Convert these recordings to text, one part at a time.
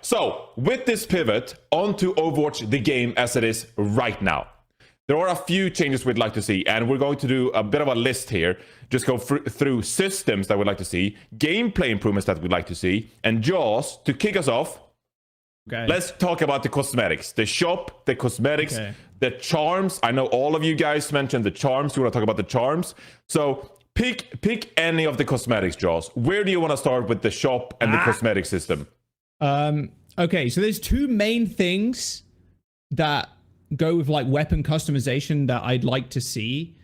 So with this pivot onto Overwatch, the game as it is right now, there are a few changes we'd like to see, and we're going to do a bit of a list here. Just go through systems that we'd like to see, gameplay improvements that we'd like to see, and Jaws, to kick us off, let's talk about the cosmetics, the shop, the cosmetics, the charms. I know all of you guys mentioned the charms. You want to talk about the charms. So pick any of the cosmetics, Jaws. Where do you want to start with the shop and the cosmetic system? Okay, so there's two main things that go with like weapon customization that I'd like to see.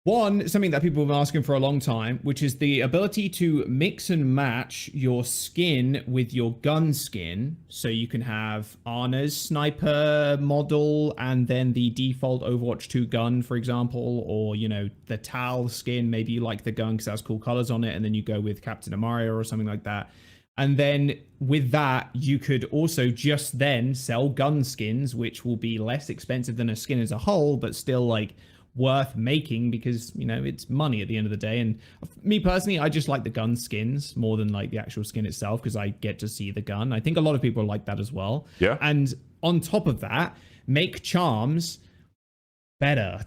One, something that people have been asking for a long time, which is the ability to mix and match your skin with your gun skin. So you can have Arna's sniper model and then the default Overwatch 2 gun, for example, or, you know, the Tal skin. Maybe you like the gun because it has cool colors on it, and then you go with Captain Amario or something like that. And then with that, you could also just then sell gun skins, which will be less expensive than a skin as a whole, but still like worth making because, you know, it's money at the end of the day. And me personally, I just like the gun skins more than like the actual skin itself because I get to see the gun. I think a lot of people like that as well. Yeah. And on top of that, make charms better.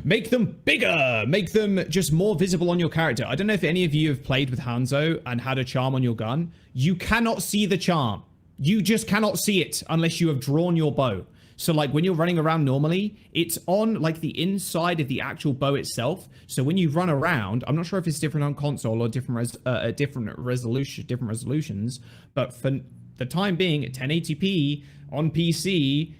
Make them bigger. Make them just more visible on your character. I don't know if any of you have played with Hanzo and had a charm on your gun. You cannot see the charm. You just cannot see it unless you have drawn your bow. So like when you're running around normally, it's on like the inside of the actual bow itself. So when you run around, I'm not sure if it's different on console or different resolutions, but for the time being at 1080p on PC,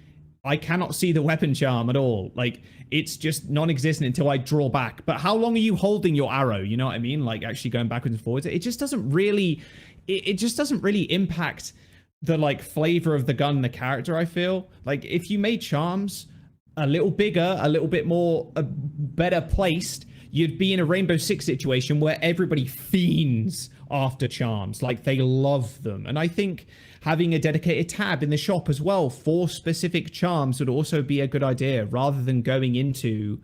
I cannot see the weapon charm at all. Like it's just non-existent until I draw back. But how long are you holding your arrow? You know what I mean? Like actually going backwards and forwards. It just doesn't really, it just doesn't really impact the like flavor of the gun, the character. I feel like if you made charms a little bigger, a little bit more better placed, you'd be in a Rainbow Six situation where everybody fiends after charms, like they love them. And I think having a dedicated tab in the shop as well for specific charms would also be a good idea, rather than going into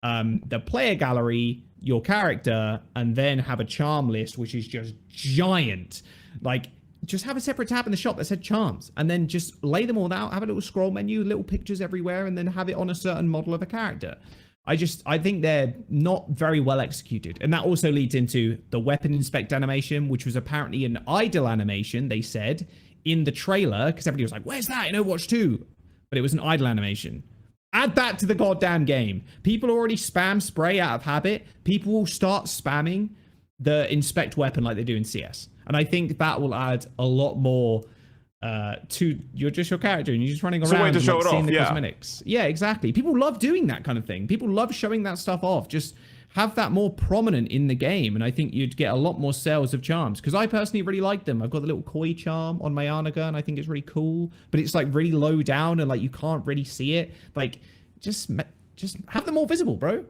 the player gallery, your character, and then have a charm list which is just giant. Like just have a separate tab in the shop that said charms, and then just lay them all out, have a little scroll menu, little pictures everywhere, and then have it on a certain model of a character. I think they're not very well executed. And that also leads into the weapon inspect animation, which was apparently an idle animation, they said, in the trailer, because everybody was like, where's that in Overwatch 2? But it was an idle animation. Add that to the goddamn game. People already spam spray out of habit. People will start spamming the inspect weapon like they do in CS. And I think that will add a lot more to your character, and you're just running around way to and show like, it seeing off, the yeah. cosmetics. Yeah, exactly. People love doing that kind of thing. People love showing that stuff off. Just have that more prominent in the game, and I think you'd get a lot more sales of charms, because I personally really like them. I've got the little koi charm on my Ana gun. I think it's really cool, but it's like really low down and like you can't really see it. Like just have them more visible, bro.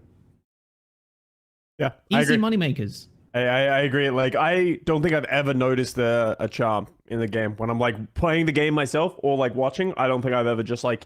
Yeah, easy money makers. I agree. Like, I don't think I've ever noticed a charm in the game when I'm like playing the game myself or like watching. I don't think I've ever just like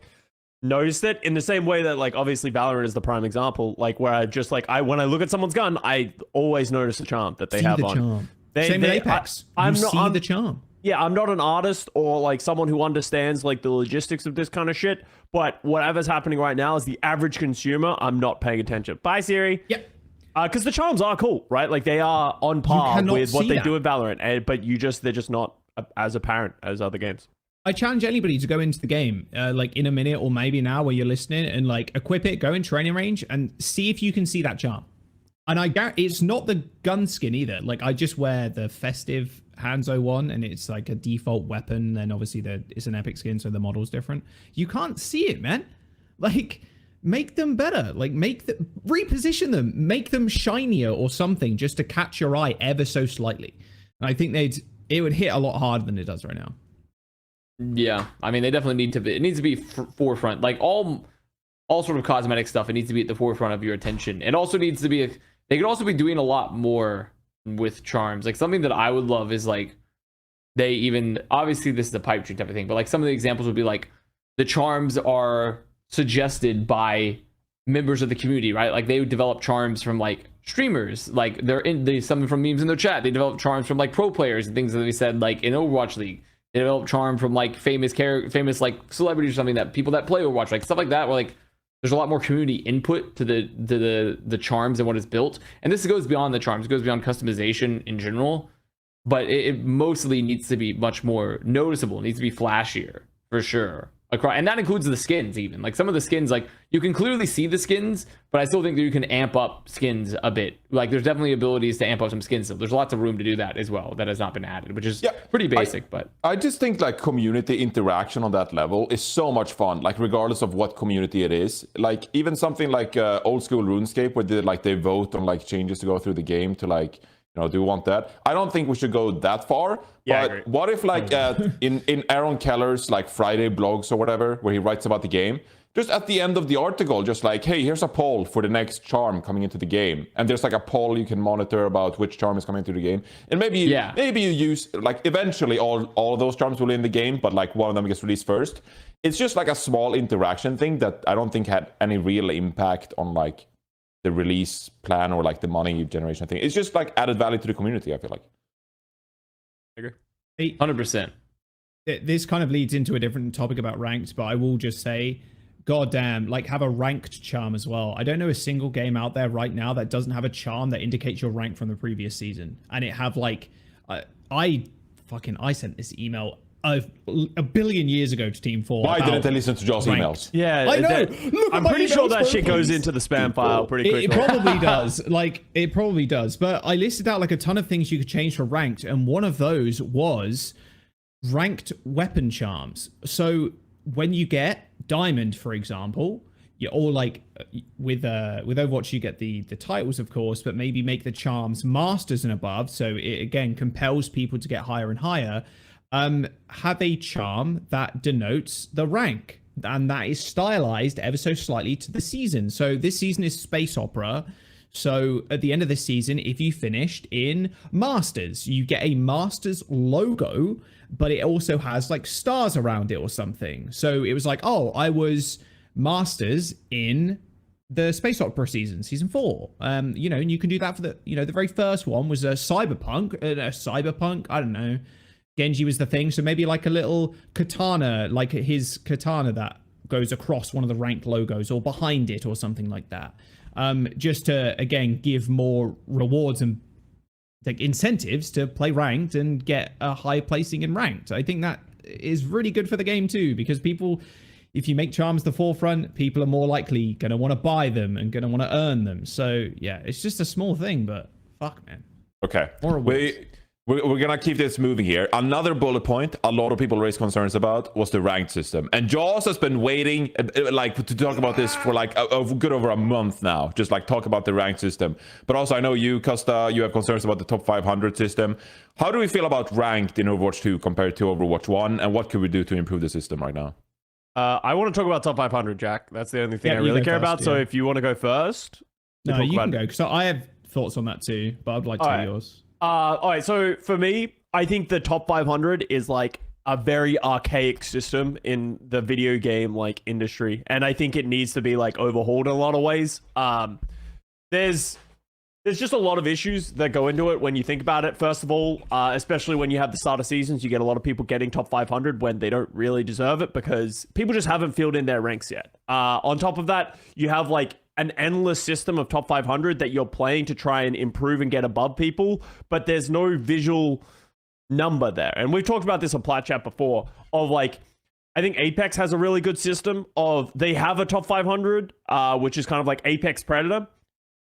noticed it in the same way that like obviously Valorant is the prime example. Like where I just like when I look at someone's gun, I always notice the charm that they have on. Charm. Same with Apex. I'm the charm. Yeah, I'm not an artist or like someone who understands like the logistics of this kind of shit. But whatever's happening right now is the average consumer. I'm not paying attention. Bye, Siri. Yep. Because the charms are cool, right? Like they are on par with what they do in Valorant, but they're just not as apparent as other games. I challenge anybody to go into the game, like in a minute or maybe now where you're listening, and like equip it, go in training range, and see if you can see that charm. And I guarantee it's not the gun skin either. Like I just wear the festive Hanzo one, and it's like a default weapon. Then obviously it's an epic skin, so the model's different. You can't see it, man. Like. Make them better, like reposition them, make them shinier or something just to catch your eye ever so slightly. And I think it would hit a lot harder than it does right now. Yeah, I mean, they definitely need to be, it needs to be forefront, like all sort of cosmetic stuff. It needs to be at the forefront of your attention. It also needs to be, they could also be doing a lot more with charms. Like something that I would love is like, they even, obviously this is a pipe dream type of thing, but like some of the examples would be like, the charms are suggested by members of the community, right? Like they would develop charms from like streamers, like they something from memes in their chat. They develop charms from like pro players and things that they said like in Overwatch League. They develop charm from like famous like celebrities or something, that people that play Overwatch, like stuff like that, where like there's a lot more community input to the charms and what is built. And this goes beyond the charms, it goes beyond customization in general, but it mostly needs to be much more noticeable. It needs to be flashier for sure. And that includes the skins. Even like some of the skins, like you can clearly see the skins, but I still think that you can amp up skins a bit. Like there's definitely abilities to amp up some skins. So there's lots of room to do that as well that has not been added, which is pretty basic. But I just think like community interaction on that level is so much fun, like regardless of what community it is. Like even something like old school RuneScape, where they vote on like changes to go through the game to like, do you want that? I don't think we should go that far. Yeah, but what if like in Aaron Keller's like Friday blogs or whatever, where he writes about the game, just at the end of the article, just like, hey, here's a poll for the next charm coming into the game. And there's like a poll you can monitor about which charm is coming into the game. And maybe you use, like, eventually all of those charms will in the game, but like one of them gets released first. It's just like a small interaction thing that I don't think had any real impact on like the release plan or like the money generation thing. It's just like added value to the community, I feel like. I agree. 100%. This kind of leads into a different topic about ranked, but I will just say, goddamn, like have a ranked charm as well. I don't know a single game out there right now that doesn't have a charm that indicates your rank from the previous season. And it have like, I sent this email a billion years ago to Team 4. Why didn't I listen to Josh's emails? Yeah, I know. I'm pretty sure that shit goes into the spam file pretty quickly. It probably does. Like, it probably does. But I listed out like a ton of things you could change for ranked, and one of those was ranked weapon charms. So when you get diamond, for example, you're all like with Overwatch, you get the titles, of course, but maybe make the charms masters and above. So it again compels people to get higher and higher. Have a charm that denotes the rank, and that is stylized ever so slightly to the season. So this season is Space Opera. So at the end of this season, if you finished in Masters, you get a Masters logo, but it also has like stars around it or something. So it was like, oh, I was Masters in the Space Opera season 4. And you can do that for the very first one was a Cyberpunk, I don't know. Genji was the thing, so maybe like a little katana, like his katana that goes across one of the ranked logos or behind it or something like that. Just to, again, give more rewards and like incentives to play ranked and get a high placing in ranked. I think that is really good for the game too, because people, if you make charms the forefront, people are more likely going to want to buy them and going to want to earn them. So yeah, it's just a small thing, but fuck, man. Okay. We're going to keep this moving here. Another bullet point a lot of people raised concerns about was the ranked system. And Jaws has been waiting like to talk about this for like a good over a month now. Just like talk about the ranked system. But also I know you, Custa, you have concerns about the top 500 system. How do we feel about ranked in Overwatch 2 compared to Overwatch 1? And what could we do to improve the system right now? I want to talk about top 500, Jack. That's the only thing I really care about. So if you want to go first. No, you can go. Because I have thoughts on that too. But I'd like to hear yours. All right, so for me, I think the top 500 is like a very archaic system in the video game like industry, and I think it needs to be like overhauled in a lot of ways. There's just a lot of issues that go into it when you think about it. First of all, especially when you have the start of seasons, you get a lot of people getting top 500 when they don't really deserve it because people just haven't filled in their ranks yet. On top of that, you have like an endless system of top 500 that you're playing to try and improve and get above people, but there's no visual number there. And we've talked about this on Plat Chat before of like, I think Apex has a really good system of they have a top 500, which is kind of like Apex Predator.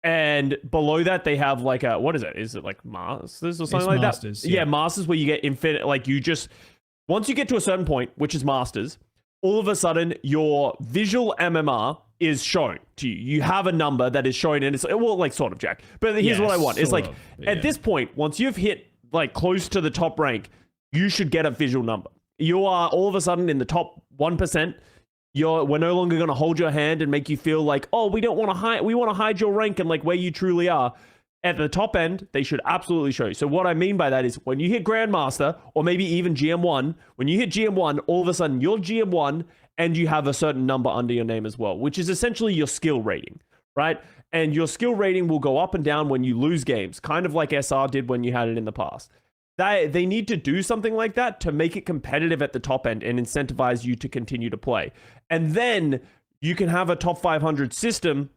And below that, they have like a, what is it? Is it like Masters or something like Masters, that? Yeah, Masters where you get infinite, like you just, once you get to a certain point, which is Masters, all of a sudden your visual MMR is shown to you. You have a number that is showing, and it's, well, like sort of, Jack. But here's what I want. It's like, at this point, once you've hit like close to the top rank, you should get a visual number. You are all of a sudden in the top 1%. We're no longer going to hold your hand and make you feel like, oh, we don't want to hide. We want to hide your rank and like where you truly are. At the top end, they should absolutely show you. So what I mean by that is when you hit Grandmaster or maybe even GM1, when you hit GM1, all of a sudden you're GM1 and you have a certain number under your name as well, which is essentially your skill rating, right? And your skill rating will go up and down when you lose games, kind of like SR did when you had it in the past. They need to do something like that to make it competitive at the top end and incentivize you to continue to play. And then you can have a top 500 system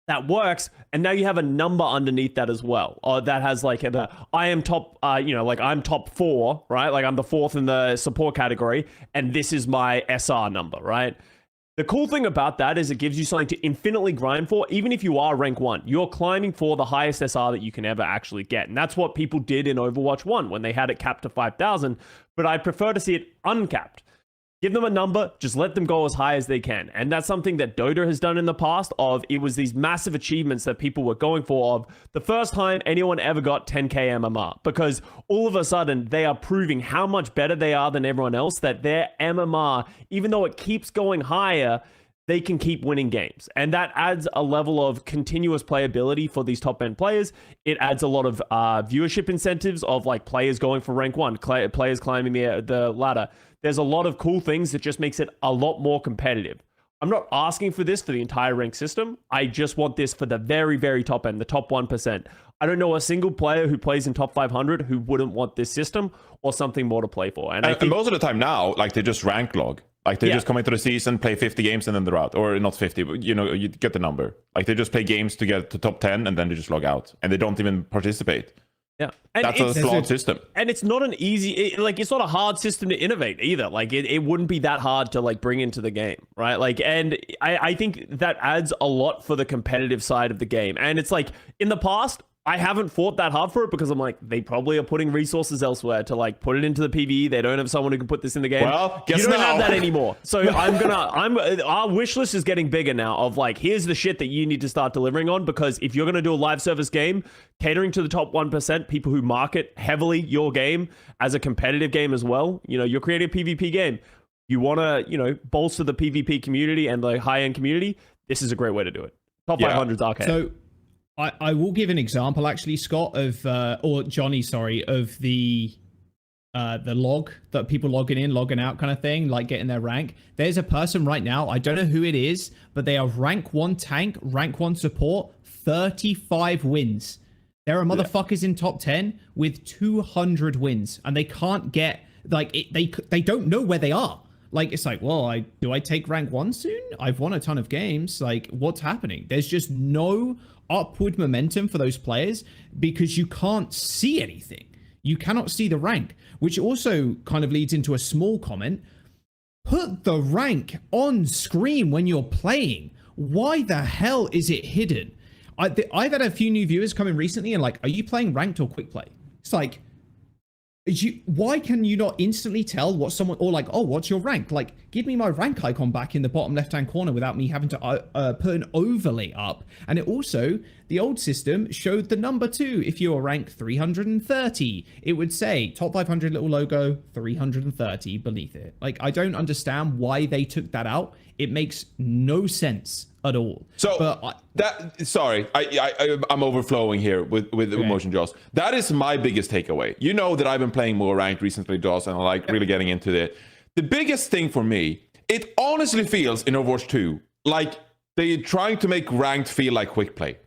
that works, and now you have a number underneath that as well, or that has like I am top, like I'm top 4, right? Like I'm the 4th in the support category, and this is my SR number, right? The cool thing about that is it gives you something to infinitely grind for, even if you are rank 1. You're climbing for the highest SR that you can ever actually get, and that's what people did in Overwatch 1 when they had it capped to 5,000, but I'd prefer to see it uncapped. Give them a number, just let them go as high as they can. And that's something that Dota has done in the past of, it was these massive achievements that people were going for of the first time anyone ever got 10k MMR. Because all of a sudden, they are proving how much better they are than everyone else, that their MMR, even though it keeps going higher, they can keep winning games. And that adds a level of continuous playability for these top-end players. It adds a lot of viewership incentives of like players going for rank 1, players climbing the ladder. There's a lot of cool things that just makes it a lot more competitive. I'm not asking for this for the entire rank system. I just want this for the very, very top end, the top 1%. I don't know a single player who plays in top 500 who wouldn't want this system or something more to play for. And I think most of the time now, like they just rank log. Like they just come into the season, play 50 games, and then they're out. Or not 50, but you get the number. Like they just play games to get to top 10, and then they just log out. And they don't even participate. Yeah, and that's a flawed system. And it's not an easy, it's not a hard system to innovate either. Like it wouldn't be that hard to like bring into the game, right? Like, and I think that adds a lot for the competitive side of the game. And it's like in the past, I haven't fought that hard for it because I'm like, they probably are putting resources elsewhere to like put it into the PvE. They don't have someone who can put this in the game. Well, you don't have that anymore. So our wish list is getting bigger now of like, here's the shit that you need to start delivering on, because if you're going to do a live service game, catering to the top 1%, people who market heavily your game as a competitive game as well, you're creating a PvP game. You want to, bolster the PvP community and the high-end community. This is a great way to do it. Top 500's arcade. So I will give an example, actually, Scott, or Johnny, sorry, of the log that people logging out kind of thing, like getting their rank. There's a person right now, I don't know who it is, but they are rank 1 tank, rank 1 support, 35 wins. There are motherfuckers in top 10 with 200 wins, and they can't get, like, they don't know where they are. Like, it's like, well, do I take rank 1 soon? I've won a ton of games. Like, what's happening? There's just no upward momentum for those players because you can't see anything. You cannot see the rank, which also kind of leads into a small comment. Put the rank on screen when you're playing. Why the hell is it hidden? I've had a few new viewers come in recently and like, are you playing ranked or quick play? It's like, why can you not instantly tell what someone, or like, oh, what's your rank? Like, give me my rank icon back in the bottom left-hand corner without me having to put an overlay up. And it also, the old system showed the number too. If you were rank 330, it would say top 500 little logo, 330 beneath it. Like, I don't understand why they took that out. It makes no sense at all. So I'm overflowing here with emotion, Joss. That is my biggest takeaway. You know that I've been playing more ranked recently, Joss, and I like really getting into it. The biggest thing for me, it honestly feels in Overwatch 2 like they're trying to make ranked feel like quick play.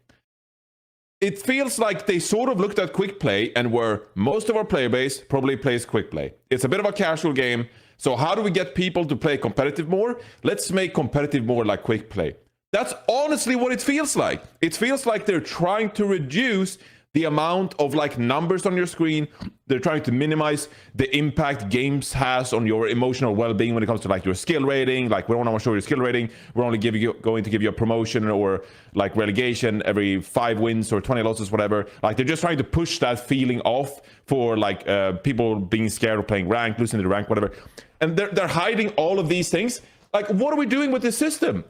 It feels like they sort of looked at quick play and where most of our player base probably plays quick play. It's a bit of a casual game. So how do we get people to play competitive more? Let's make competitive more like quick play. That's honestly what it feels like. It feels like they're trying to reduce the amount of like numbers on your screen. They're trying to minimize the impact games has on your emotional well-being when it comes to like your skill rating. Like, we don't want to show your skill rating. We're only going to give you a promotion or like relegation every 5 wins or 20 losses, whatever. Like, they're just trying to push that feeling off for like people being scared of playing rank, losing the rank, whatever. And they're hiding all of these things. Like, what are we doing with this system?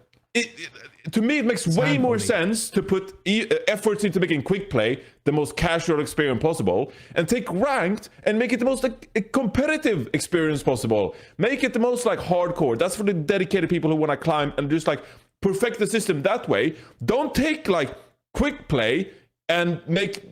To me, it makes way more sense to put efforts into making quick play the most casual experience possible, and take ranked and make it the most like competitive experience possible. Make it the most like hardcore. That's for the dedicated people who want to climb and just like perfect the system that way. Don't take like quick play and make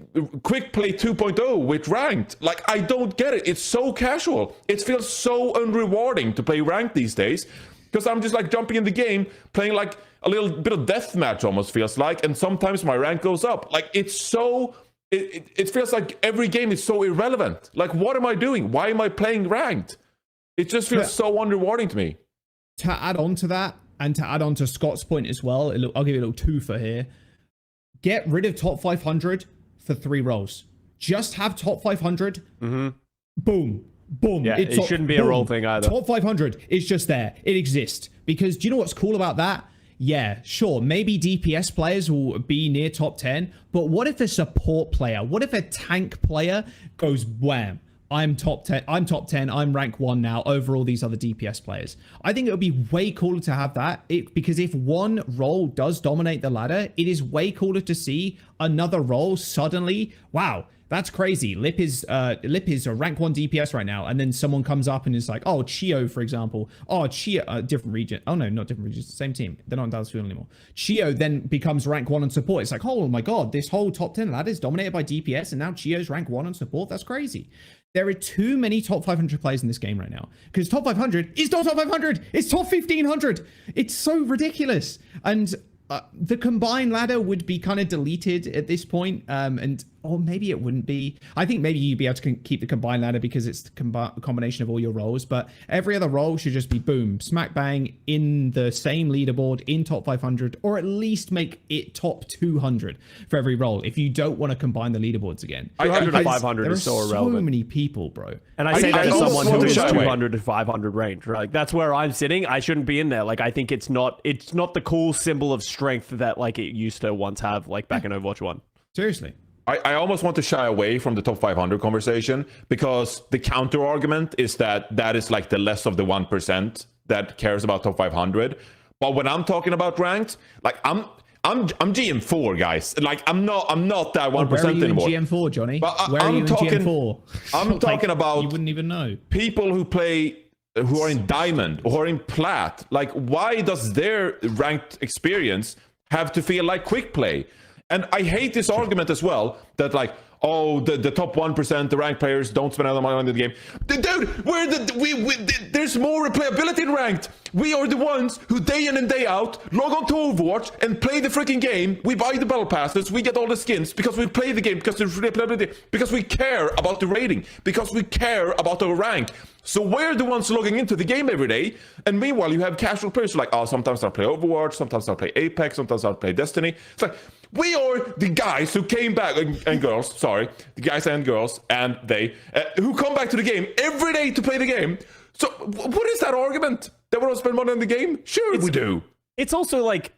quick play 2.0 with ranked. Like, I don't get it. It's so casual. It feels so unrewarding to play ranked these days. Because I'm just like jumping in the game, playing like a little bit of deathmatch almost feels like, and sometimes my rank goes up. Like, it's so it feels like every game is so irrelevant. Like, what am I doing? Why am I playing ranked? It just feels so unrewarding to me. To add on to that, and to add on to Scott's point as well, I'll give you a little twofer here. Get rid of top 500 for 3 roles. Just have top 500. Boom. Boom. Yeah, it shouldn't be a role thing either. Top 500 is just there. It exists. Because do you know what's cool about that? Yeah, sure, maybe DPS players will be near top 10, but what if a support player, what if a tank player goes wham? I'm top 10, I'm rank 1 now over all these other DPS players. I think it would be way cooler to have that, because if one role does dominate the ladder, it is way cooler to see another role suddenly, wow, that's crazy. Lip is a rank 1 DPS right now, and then someone comes up and is like, oh, Chio, for example. Oh, Chio, different region. Oh no, not different regions, same team. They're not in Dallas Field anymore. Chio then becomes rank 1 on support. It's like, oh my god, this whole top 10 ladder is dominated by DPS, and now Chio's rank 1 on support. That's crazy. There are too many top 500 players in this game right now, because top 500 is not top 500. It's top 1500. It's so ridiculous. And the combined ladder would be kind of deleted at this point, or maybe it wouldn't be. I think maybe you'd be able to keep the combined ladder because it's the combination of all your roles, but every other role should just be boom, smack bang in the same leaderboard in top 500, or at least make it top 200 for every role if you don't want to combine the leaderboards again. 200 to 500 is so irrelevant. So many people, bro. And I say that as someone who is shy away. 200 to 500 range. Right? Like, that's where I'm sitting. I shouldn't be in there. Like, I think it's not the cool symbol of strength that like it used to once have, like back in Overwatch 1. Seriously. I almost want to shy away from the top 500 conversation, because the counter argument is that is like the less of the 1% that cares about top 500. But when I'm talking about ranked, like I'm GM4, guys. Like I'm not that 1% where are you anymore. in GM4, Johnny? But where are you in talking, GM4? I'm Like, talking about you wouldn't even know. people who are in Diamond or in Plat. Like, why does their ranked experience have to feel like quick play? And I hate this argument as well, that like, oh, the top 1%, the ranked players don't spend other money on the game. Dude, there's more replayability in ranked. We are the ones who day in and day out log on to Overwatch and play the freaking game. We buy the battle passes, we get all the skins because we play the game, because there's replayability, because we care about the rating, because we care about our rank. So we're the ones logging into the game every day, and meanwhile you have casual players who are like, oh, sometimes I'll play Overwatch, sometimes I'll play Apex, sometimes I'll play Destiny. It's like, we are the guys who came back, and girls, sorry, the guys and girls, and they, who come back to the game every day to play the game. So what is that argument? That we don't spend money on the game? Sure, we do. It's also like,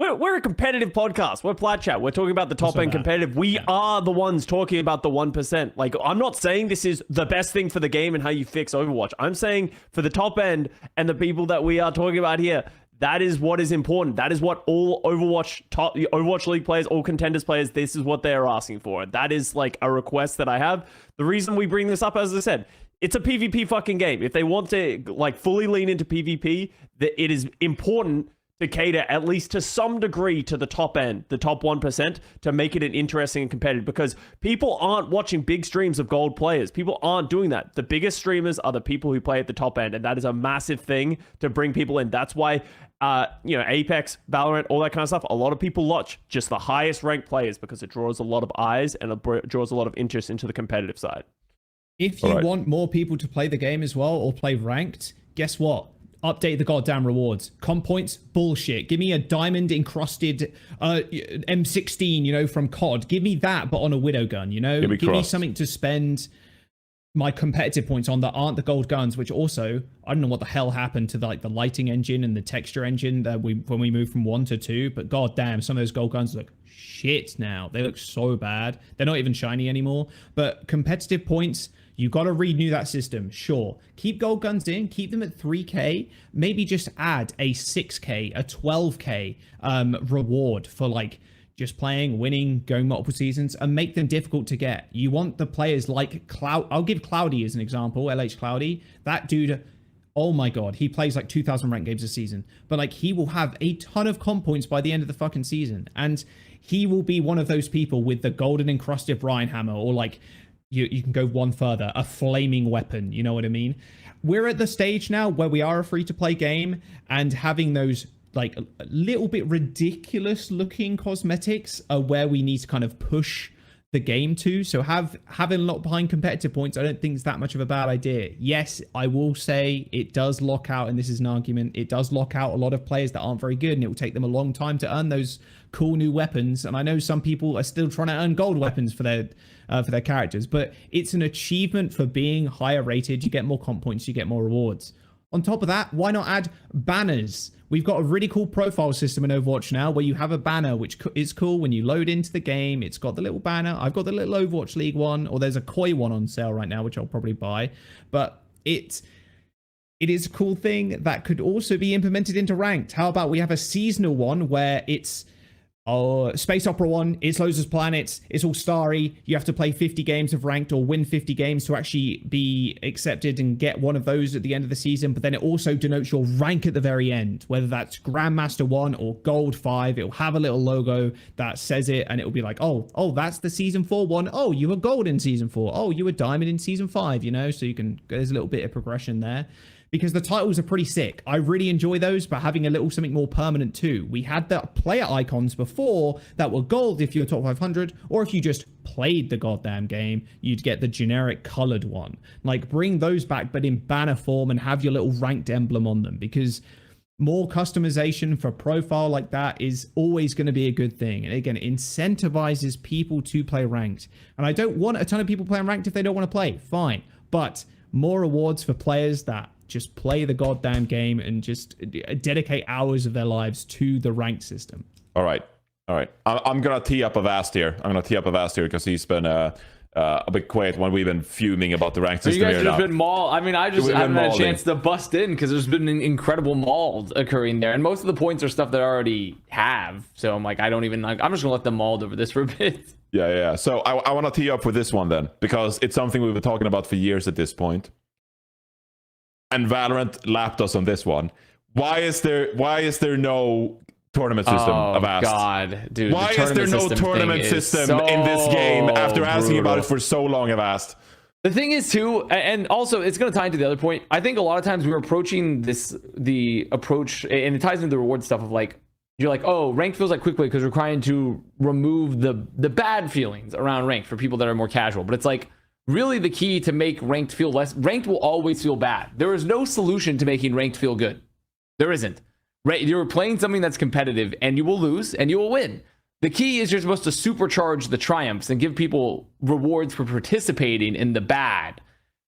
we're a competitive podcast. We're Plat Chat. We're talking about the top end competitive. We are the ones talking about the 1%. Like, I'm not saying this is the best thing for the game and how you fix Overwatch. I'm saying for the top end and the people that we are talking about here, that is what is important. That is what all Overwatch League players, all contenders players, this is what they're asking for. That is like a request that I have. The reason we bring this up, as I said, it's a PvP fucking game. If they want to like fully lean into PvP, that it is important to cater at least to some degree to the top end, the top 1%, to make it an interesting and competitive, because people aren't watching big streams of gold players. People aren't doing that. The biggest streamers are the people who play at the top end, and that is a massive thing to bring people in. That's why, Apex, Valorant, all that kind of stuff, a lot of people watch just the highest ranked players because it draws a lot of eyes and it draws a lot of interest into the competitive side. If you want more people to play the game as well, or play ranked, guess what? Update the goddamn rewards. Comp points, bullshit. Give me a diamond encrusted M16, from COD. Give me that, but on a Widow gun, Give me something to spend my competitive points on that aren't the gold guns, which also, I don't know what the hell happened to the lighting engine and the texture engine that when we moved from 1 to 2, but goddamn, some of those gold guns look shit now. They look so bad. They're not even shiny anymore. But competitive points, you got to renew that system, sure. Keep gold guns in, keep them at 3k, maybe just add a 6k, a 12k reward for just playing, winning, going multiple seasons, and make them difficult to get. You want the players like Cloud. I'll give Cloudy as an example, LH Cloudy. That dude, oh my god, he plays 2,000 ranked games a season. But he will have a ton of comp points by the end of the fucking season. And he will be one of those people with the golden encrusted Brian hammer, or you can go one further, a flaming weapon, you know what I mean? We're at the stage now where we are a free-to-play game, and having those a little bit ridiculous looking cosmetics are where we need to kind of push the game too. So having a lot behind competitive points, I don't think it's that much of a bad idea. Yes, I will say it does lock out, and this is an argument, it does lock out a lot of players that aren't very good, and it will take them a long time to earn those cool new weapons. And I know some people are still trying to earn gold weapons for their characters, but it's an achievement for being higher rated. You get more comp points, you get more rewards. On top of that, why not add banners? We've got a really cool profile system in Overwatch now where you have a banner, which is cool when you load into the game. It's got the little banner. I've got the little Overwatch League one, or there's a Koi one on sale right now, which I'll probably buy. But it is a cool thing that could also be implemented into ranked. How about we have a seasonal one where it's Space Opera 1, it's loads of planets, it's all starry, you have to play 50 games of ranked or win 50 games to actually be accepted and get one of those at the end of the season. But then it also denotes your rank at the very end, whether that's Grandmaster 1 or Gold 5. It'll have a little logo that says it, and it'll be like, oh, that's the Season 4 one. Oh, you were Gold in Season 4. Oh, you were Diamond in Season 5, you know? So there's a little bit of progression there. Because the titles are pretty sick. I really enjoy those, but having a little something more permanent too. We had the player icons before that were gold if you're top 500, or if you just played the goddamn game, you'd get the generic colored one. Like, bring those back, but in banner form, and have your little ranked emblem on them, because more customization for profile like that is always going to be a good thing. And again, it incentivizes people to play ranked. And I don't want a ton of people playing ranked if they don't want to play. Fine. But more rewards for players that just play the goddamn game and just dedicate hours of their lives to the ranked system. All right. I'm gonna tee up Avast here. Because he's been a bit quiet when we've been fuming about the ranked system. You guys here have now. been mauled. I mean, I haven't had a chance to bust in because there's been an incredible maul occurring there, and most of the points are stuff that I already have. So I'm like, I'm just gonna let them mauled over this for a bit. Yeah. So I want to tee up with this one then, because it's something we've been talking about for years at this point. And Valorant lapped us on this one. Why is there no tournament system of Avast? Oh God, dude! Why is there no tournament system in this game after asking about it for so long, Avast? The thing is too, and also it's going to tie into the other point. I think a lot of times we're approaching the approach, and it ties into the reward stuff of like, you're like, oh, ranked feels like quick play because we're trying to remove the bad feelings around ranked for people that are more casual. But it's like, really the key to make ranked feel less. Ranked will always feel bad. There is no solution to making ranked feel good. There isn't. Right? You're playing something that's competitive, and you will lose and you will win. The key is you're supposed to supercharge the triumphs and give people rewards for participating in the bad.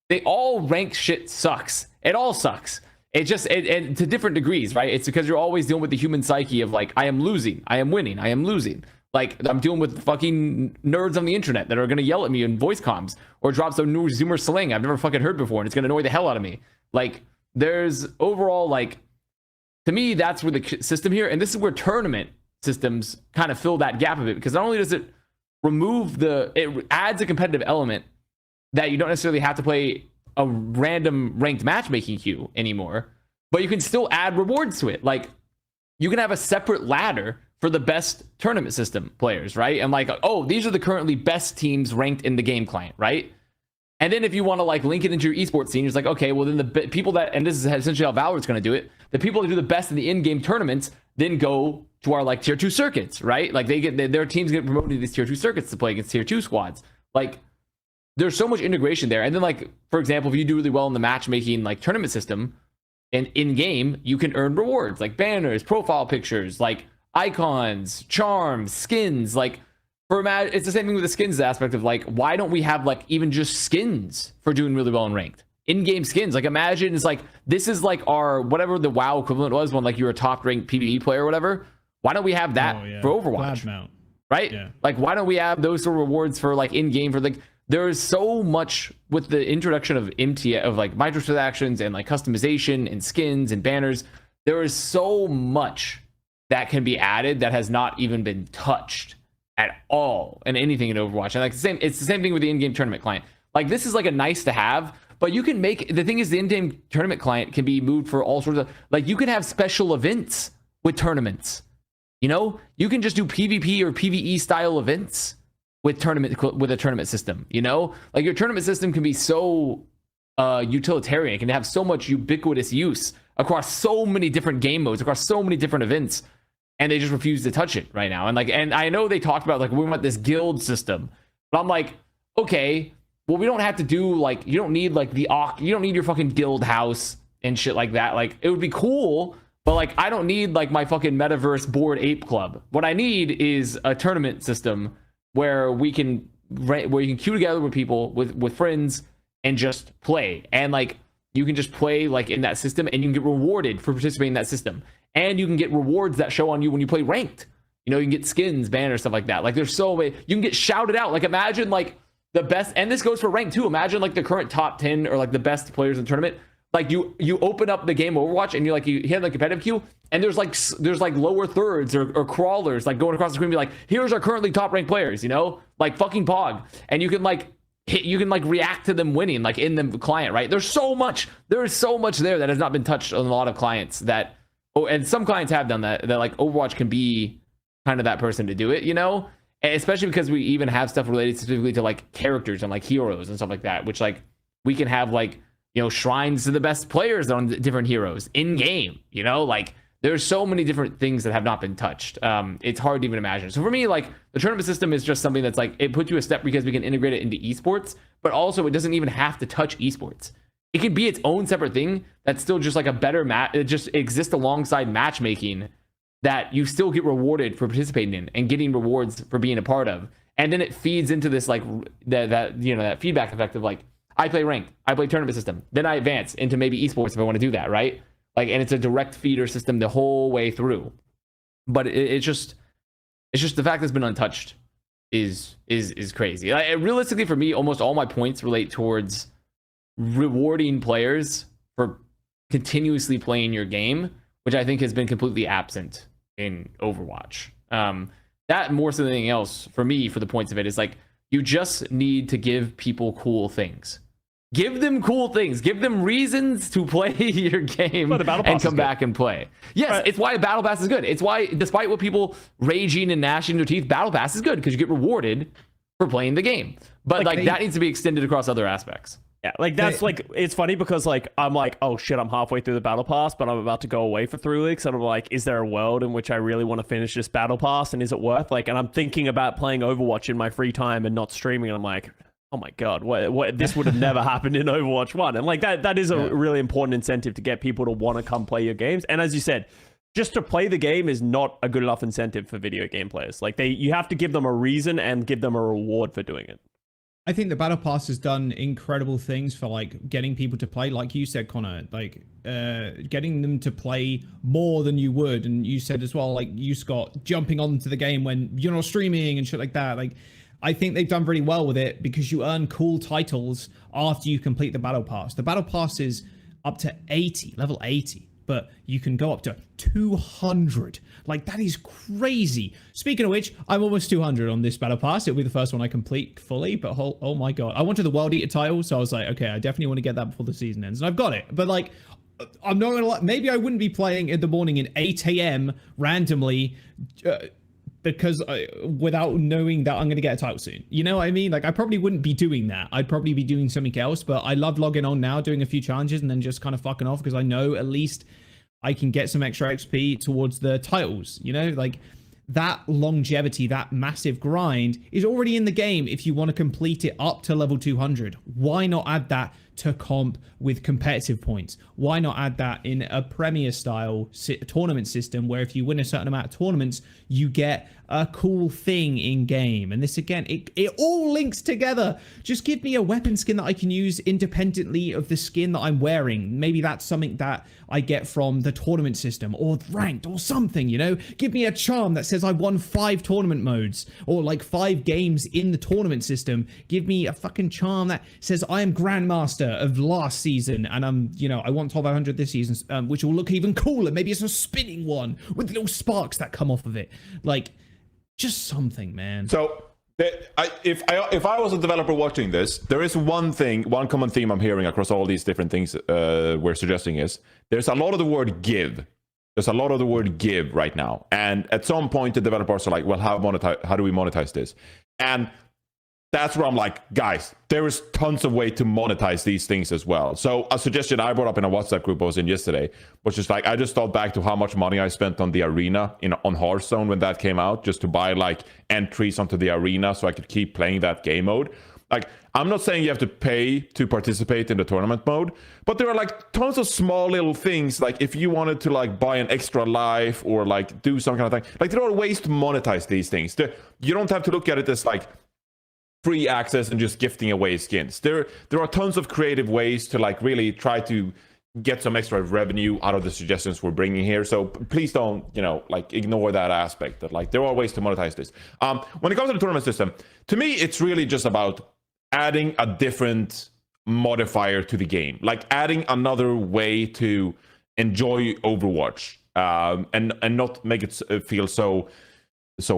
They all ranked shit sucks. It all sucks. It just, and to different degrees, right? It's because you're always dealing with the human psyche of like, I am losing, I am winning, I am losing. Like, I'm dealing with fucking nerds on the internet that are going to yell at me in voice comms or drop some new Zoomer slang I've never fucking heard before, and it's going to annoy the hell out of me. Like, there's overall, like, to me, that's where the system here, and this is where tournament systems kind of fill that gap a bit, because not only does it it adds a competitive element that you don't necessarily have to play a random ranked matchmaking queue anymore, but you can still add rewards to it. Like, you can have a separate ladder for the best tournament system players, right? And like, oh, these are the currently best teams ranked in the game client, right? And then if you want to like link it into your esports scene, it's like, okay, well then the people that, and this is essentially how Valorant's going to do it, the people that do the best in the in-game tournaments then go to our like tier 2 circuits, right? Like they get their teams get promoted to these tier 2 circuits to play against tier 2 squads. Like, there's so much integration there. And then like, for example, if you do really well in the matchmaking like tournament system, and in-game you can earn rewards like banners, profile pictures, like icons, charms, skins. Like, it's the same thing with the skins aspect of like, why don't we have like even just skins for doing really well in ranked in-game skins? Like, imagine it's like, this is like our whatever the WoW equivalent was when like you're a top ranked PvE player or whatever. Why don't we have that for Overwatch? Right? Yeah. Like, why don't we have those sort of rewards for like in-game for like, there's so much with the introduction of MTA of like microtransactions and like customization and skins and banners. There is so much that can be added that has not even been touched at all in anything in Overwatch. And like it's the same thing with the in-game tournament client. Like, this is like a nice to have, but you can make, the thing is the in-game tournament client can be moved for all sorts of, like, you can have special events with tournaments. You know, you can just do PvP or PvE style events with a tournament system. You know, like your tournament system can be so utilitarian. It can have so much ubiquitous use across so many different game modes, across so many different events, and they just refuse to touch it right now. And like, and I know they talked about like, we want this guild system, But I'm like, okay, well, we don't have to do like, you don't need like you don't need your fucking guild house and shit like that. Like, it would be cool, but like, I don't need like my fucking metaverse board ape club. What I need is a tournament system where you can queue together with people, with friends, and just play. And like, you can just play like in that system, and you can get rewarded for participating in that system. And you can get rewards that show on you when you play ranked. You know, you can get skins, banners, stuff like that. Like, there's so many. You can get shouted out. Like, imagine like the best, and this goes for rank too. Imagine like the current top 10 or like the best players in the tournament. Like, you open up the game Overwatch, and you hit the competitive queue, and there's like lower thirds or crawlers like going across the screen, and be like, here's our currently top ranked players. You know, like fucking Pog, and you can like react to them winning like in the client, right? There is so much there that has not been touched on a lot of clients that, and some clients have done that like Overwatch can be kind of that person to do it, you know? And especially because we even have stuff related specifically to like characters and like heroes and stuff like that, which like we can have like, you know, shrines to the best players on different heroes in game, you know? Like, there's so many different things that have not been touched. It's hard to even imagine. So for me, like, the tournament system is just something that's like, it puts you a step because we can integrate it into esports, but also it doesn't even have to touch esports. It could be its own separate thing that's still just like a better it just exists alongside matchmaking that you still get rewarded for participating in and getting rewards for being a part of. And then it feeds into this like that you know, that feedback effect of like, I play ranked, I play tournament system, then I advance into maybe esports if I want to do that, right? Like, and it's a direct feeder system the whole way through. But it's just the fact that it's been untouched is crazy. Like, realistically, for me, almost all my points relate towards rewarding players for continuously playing your game, which I think has been completely absent in Overwatch. That more so than anything else, for me, for the points of it, is like, you just need to give people cool things. Give them cool things. Give them reasons to play your game and come back and play. Yes, right. It's why a battle pass is good. It's why, despite what people raging and gnashing their teeth, battle pass is good because you get rewarded for playing the game. But like that needs to be extended across other aspects. Yeah, like that's like, it's funny because like I'm like, oh shit, I'm halfway through the battle pass, but I'm about to go away for 3 weeks, and I'm like, is there a world in which I really want to finish this battle pass, and is it worth like? And I'm thinking about playing Overwatch in my free time and not streaming, and I'm like, oh my god, what this would have never happened in Overwatch 1. And like that is a really important incentive to get people to want to come play your games. And as you said, just to play the game is not a good enough incentive for video game players. Like you have to give them a reason and give them a reward for doing it. I think the battle pass has done incredible things for like getting people to play, like you said, Connor, like getting them to play more than you would. And you said as well, like you, Scott, jumping onto the game when you're not streaming and shit like that. Like, I think they've done really well with it because you earn cool titles after you complete the battle pass. The battle pass is up to 80, level 80, but you can go up to 200. Like, that is crazy. Speaking of which, I'm almost 200 on this battle pass. It'll be the first one I complete fully, but oh my god. I wanted the World Eater title, so I was like, okay, I definitely want to get that before the season ends, and I've got it. But like, I'm not gonna lie, maybe I wouldn't be playing in the morning at 8 a.m. randomly, because without knowing that I'm going to get a title soon. You know what I mean? Like, I probably wouldn't be doing that. I'd probably be doing something else, but I love logging on now, doing a few challenges, and then just kind of fucking off because I know at least I can get some extra XP towards the titles. You know, like, that longevity, that massive grind is already in the game if you want to complete it up to level 200. Why not add that to comp with competitive points? Why not add that in a Premier style tournament system where if you win a certain amount of tournaments, you get a cool thing in game? And this, again, it all links together. Just give me a weapon skin that I can use independently of the skin that I'm wearing. Maybe that's something that I get from the tournament system or ranked or something, you know? Give me a charm that says I won 5 tournament modes or like 5 games in the tournament system. Give me a fucking charm that says I am Grandmaster of last season and I'm, you know, I want 1200 this season, which will look even cooler. Maybe it's a spinning one with little sparks that come off of it. Like, just something, man. So if I was a developer watching this, there is one common theme I'm hearing across all these different things we're suggesting is there's a lot of the word give. There's a lot of the word give right now. And at some point, the developers are like, well, how do we monetize this? And that's where I'm like, guys, there is tons of way to monetize these things as well. So a suggestion I brought up in a WhatsApp group I was in yesterday, which is like, I just thought back to how much money I spent on the arena on Hearthstone when that came out, just to buy like entries onto the arena so I could keep playing that game mode. Like, I'm not saying you have to pay to participate in the tournament mode, but there are like tons of small little things. Like if you wanted to like buy an extra life or like do some kind of thing, like there are ways to monetize these things. You don't have to look at it as like free access and just gifting away skins. There are tons of creative ways to like really try to get some extra revenue out of the suggestions we're bringing here. So please don't, like ignore that aspect, that like there are ways to monetize this. When it comes to the tournament system, to me, it's really just about adding a different modifier to the game, like adding another way to enjoy Overwatch, and not make it feel so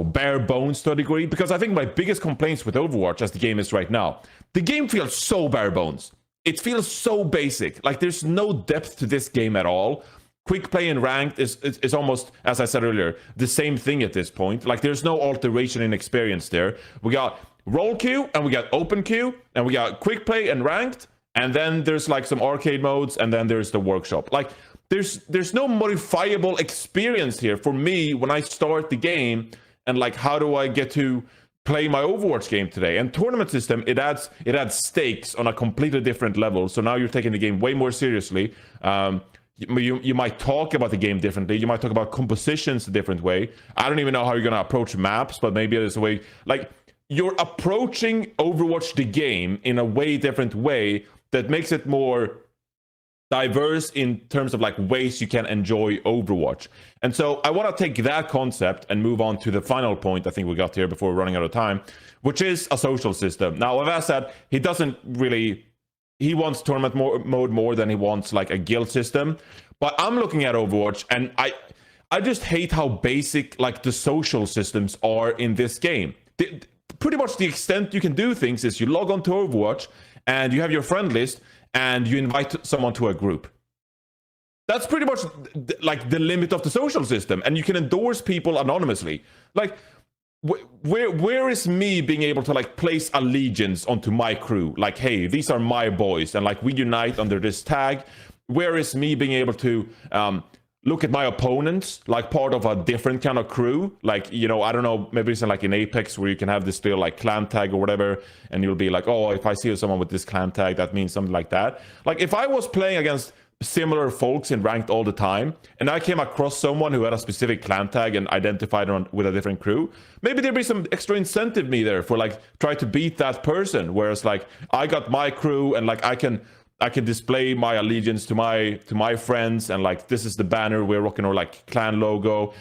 bare bones to a degree. Because I think my biggest complaints with Overwatch as the game is right now, the game feels so bare bones. It feels so basic. Like there's no depth to this game at all. Quick play and ranked is almost, as I said earlier, the same thing at this point. Like there's no alteration in experience there. We got roll queue and we got open queue and we got quick play and ranked, and then there's like some arcade modes, and then there's the workshop. Like there's no modifiable experience here for me when I start the game, and like how do I get to play my Overwatch game today? And tournament system, it adds stakes on a completely different level. So now you're taking the game way more seriously. You might talk about the game differently. You might talk about compositions a different way. I don't even know how you're gonna approach maps, but maybe there's a way. Like you're approaching Overwatch the game in a way different way that makes it more diverse in terms of like ways you can enjoy Overwatch. And so I want to take that concept and move on to the final point I think we got here before we're running out of time, which is a social system. Now, Avast said he wants tournament mode more than he wants like a guild system. But I'm looking at Overwatch and I just hate how basic like the social systems are in this game. Pretty much the extent you can do things is you log on to Overwatch and you have your friend list and you invite someone to a group. That's pretty much like the limit of the social system, and you can endorse people anonymously. Like, where is me being able to like place allegiance onto my crew? Like, hey, these are my boys, and like we unite under this tag. Where is me being able to look at my opponents like part of a different kind of crew? Like, I don't know, maybe it's like in Apex where you can have this little like clan tag or whatever, and you'll be like, oh, if I see someone with this clan tag, that means something like that. Like if I was playing against similar folks in ranked all the time, and I came across someone who had a specific clan tag and identified with a different crew, maybe there'd be some extra incentive me there for like try to beat that person. Whereas like I got my crew and like I can display my allegiance to my friends, and like this is the banner we're rocking, or like clan logo.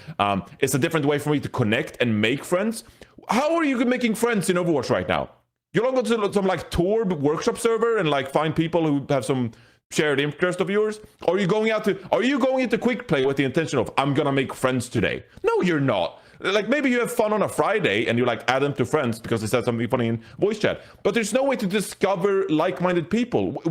It's a different way for me to connect and make friends. How are you making friends in Overwatch right now? You don't go to some like Torb workshop server and like find people who have some shared interest of yours? Are you going into quick play with the intention of I'm gonna make friends today? No, you're not. Like maybe you have fun on a Friday and you like add them to friends because they said something funny in voice chat, but there's no way to discover like-minded people.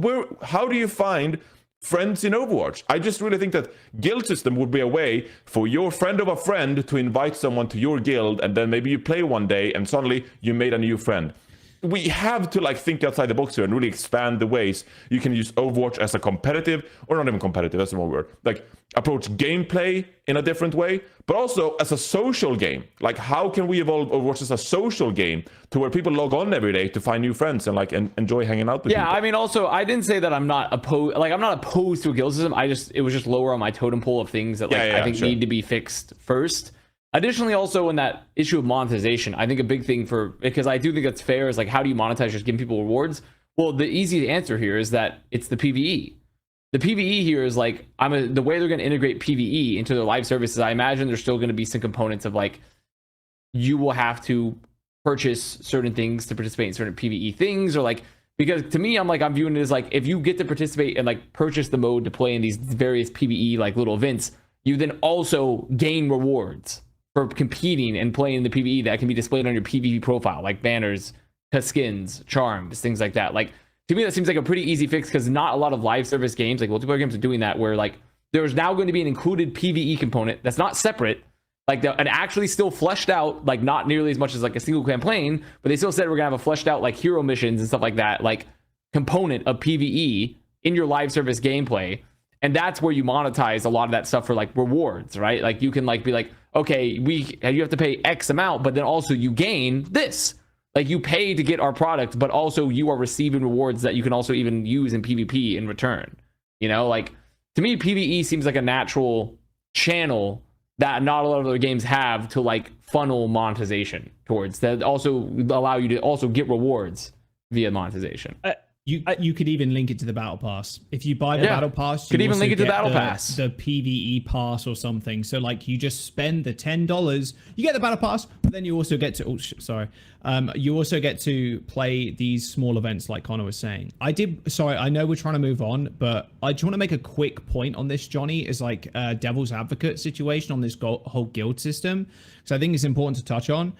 How do you find friends in Overwatch? I just really think that guild system would be a way for your friend of a friend to invite someone to your guild, and then maybe you play one day and suddenly you made a new friend. We have to like think outside the box here and really expand the ways you can use Overwatch as a competitive, or not even competitive, that's the wrong word, like approach gameplay in a different way, but also as a social game. Like how can we evolve Overwatch as a social game to where people log on every day to find new friends and like enjoy hanging out with people? I mean, also I didn't say that I'm not opposed to a guild system. It was just lower on my totem pole of things that I think need to be fixed first. Additionally, also in that issue of monetization, I think a big thing because I do think that's fair, is like, how do you monetize just giving people rewards? Well, the easy answer here is that it's the PvE. The PvE here is like, the way they're going to integrate PvE into their live services, I imagine there's still going to be some components of like, you will have to purchase certain things to participate in certain PvE things, or like, because to me, I'm viewing it as like, if you get to participate and like purchase the mode to play in these various PvE like little events, you then also gain rewards for competing and playing the PvE that can be displayed on your PvP profile, like banners, skins, charms, things like that. Like, to me, that seems like a pretty easy fix, because not a lot of live service games, like multiplayer games, are doing that, where like there's now going to be an included PvE component that's not separate, like an actually still fleshed out, like not nearly as much as like a single campaign, but they still said we're gonna have a fleshed out like hero missions and stuff like that, like component of PvE in your live service gameplay. And that's where you monetize a lot of that stuff for like rewards, right? Like you can like be like, okay, you have to pay X amount, but then also you gain this. Like you pay to get our product, but also you are receiving rewards that you can also even use in PvP in return. You know, like to me, PvE seems like a natural channel that not a lot of other games have to like funnel monetization towards, that also allow you to also get rewards via monetization. You could even link it to the battle pass. If you buy the battle pass, you could even also link it to the get battle pass, the PvE pass or something. So like you just spend the $10, you get the battle pass, but then you also get to you also get to play these small events like Connor was saying. I know we're trying to move on, but I just want to make a quick point on this, Johnny, is like a devil's advocate situation on this whole guild system, because I think it's important to touch on.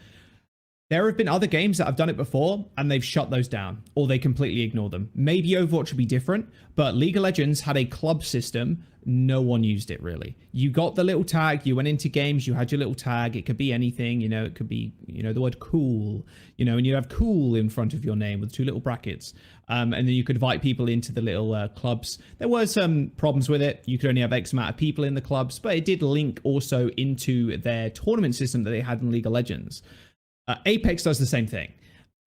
There have been other games that have done it before and they've shut those down or they completely ignore them. Maybe Overwatch would be different, but League of Legends had a club system. No one used it really. You got the little tag, you went into games, you had your little tag. It could be anything, you know, it could be, you know, the word cool, you know, and you have cool in front of your name with 2 little brackets. And then you could invite people into the little clubs. There were some problems with it. You could only have X amount of people in the clubs, but it did link also into their tournament system that they had in League of Legends. Apex does the same thing.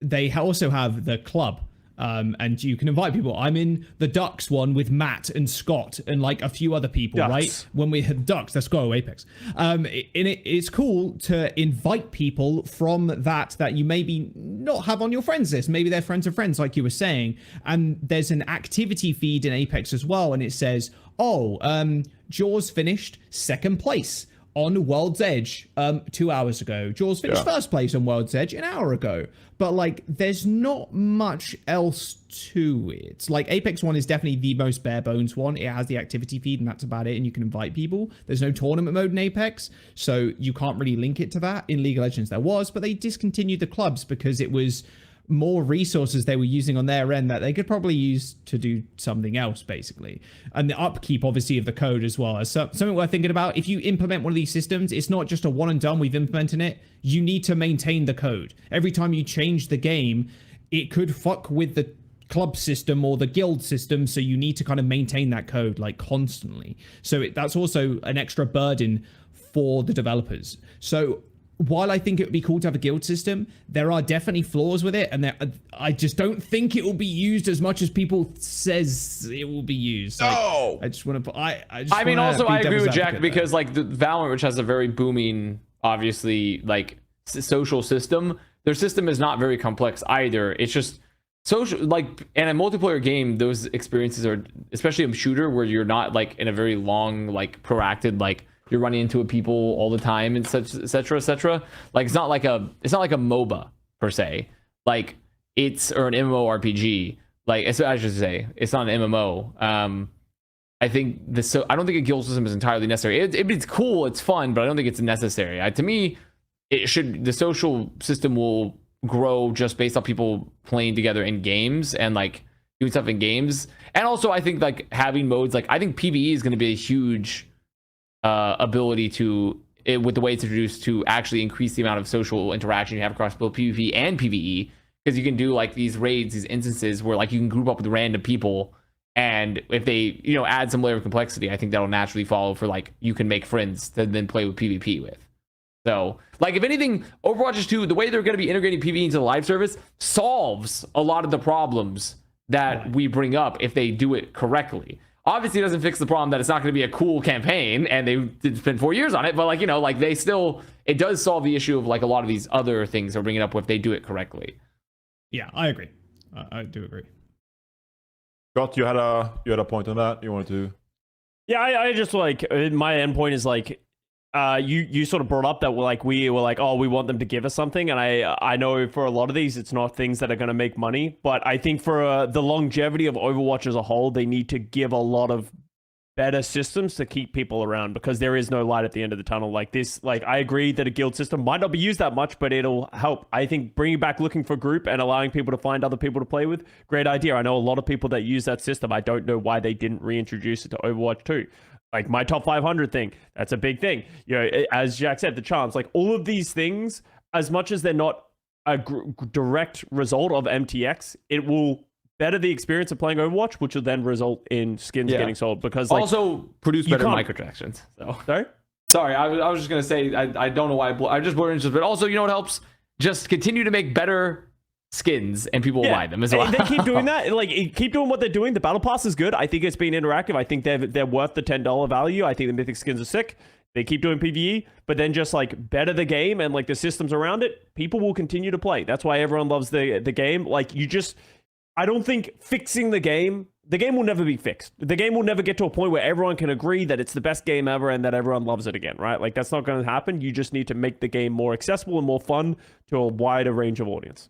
They also have the club, and you can invite people. I'm in the Ducks one with Matt and Scott and like a few other people, right? When we had Ducks, let's go Apex. It's cool to invite people from that you maybe not have on your friends list. Maybe they're friends of friends, like you were saying. And there's an activity feed in Apex as well, and it says, Jaws finished 2nd place on World's Edge 2 hours ago. Jaws finished 1st place on World's Edge an hour ago. But like, there's not much else to it. Like, Apex 1 is definitely the most bare bones one. It has the activity feed and that's about it, and you can invite people. There's no tournament mode in Apex, so you can't really link it to that. In League of Legends there was, but they discontinued the clubs because it was more resources they were using on their end that they could probably use to do something else, basically. And the upkeep, obviously, of the code as well. As something we're thinking about, if you implement one of these systems, it's not just a one and done, we've implemented it. You need to maintain the code. Every time you change the game, it could fuck with the club system or the guild system, so you need to kind of maintain that code like constantly. So that's also an extra burden for the developers. So while I think it would be cool to have a guild system, there are definitely flaws with it, and I just don't think it will be used as much as people says it will be used. No, I just want to. I agree with Jack because like the Valorant, which has a very booming, obviously like social system, their system is not very complex either. It's just social, like, and a multiplayer game, those experiences are, especially a shooter where you're not like in a very long, like protracted, like you're running into people all the time and such, etc. Like it's not like a MOBA per se, like it's, or an MMORPG. Like I should say, it's not an MMO. I think I don't think a guild system is entirely necessary. It's cool, it's fun, but I don't think it's necessary. To me, the social system will grow just based on people playing together in games and like doing stuff in games. And also I think like having modes, like I think PvE is going to be a huge ability to, with the way it's introduced, to actually increase the amount of social interaction you have across both PvP and PvE, because you can do like these raids, these instances where like you can group up with random people, and if they, you know, add some layer of complexity, I think that'll naturally follow for like you can make friends to then play with PvP with. So like if anything, Overwatch 2, the way they're going to be integrating PvE into the live service solves a lot of the problems that we bring up if they do it correctly. Obviously, it doesn't fix the problem that it's not going to be a cool campaign, and they did spend 4 years on it. But like, you know, like they still, it does solve the issue of like a lot of these other things they're bringing up if they do it correctly. Yeah, I agree. I do agree. Scott, you had a point on that you wanted to. Yeah, I just like, my end point is like, you sort of brought up that we were like, oh, we want them to give us something, and I know for a lot of these it's not things that are going to make money, but I think for the longevity of Overwatch as a whole, they need to give a lot of better systems to keep people around, because there is no light at the end of the tunnel. Like this, like I agree that a guild system might not be used that much, but it'll help. I think bringing back looking for group and allowing people to find other people to play with, great idea. I know a lot of people that use that system. I don't know why they didn't reintroduce it to Overwatch 2. like my top 500 thing. That's a big thing. You know, as Jack said, the charms, like all of these things, as much as they're not a direct result of MTX, it will better the experience of playing Overwatch, which will then result in skins getting sold, because like, also produce better microtransactions. So sorry, I was just gonna say I don't know why I just blurred into, but also, you know what helps? Just continue to make better skins and people will buy them as well. And they keep doing that, like keep doing what they're doing. The battle pass is good. I think it's been interactive. I think they're worth the $10 value. I think the mythic skins are sick. They keep doing PvE, but then just like better the game and like the systems around it, people will continue to play. That's why everyone loves the game. Like I don't think fixing the game will never be fixed. The game will never get to a point where everyone can agree that it's the best game ever and that everyone loves it again, right? Like that's not going to happen. You just need to make the game more accessible and more fun to a wider range of audience.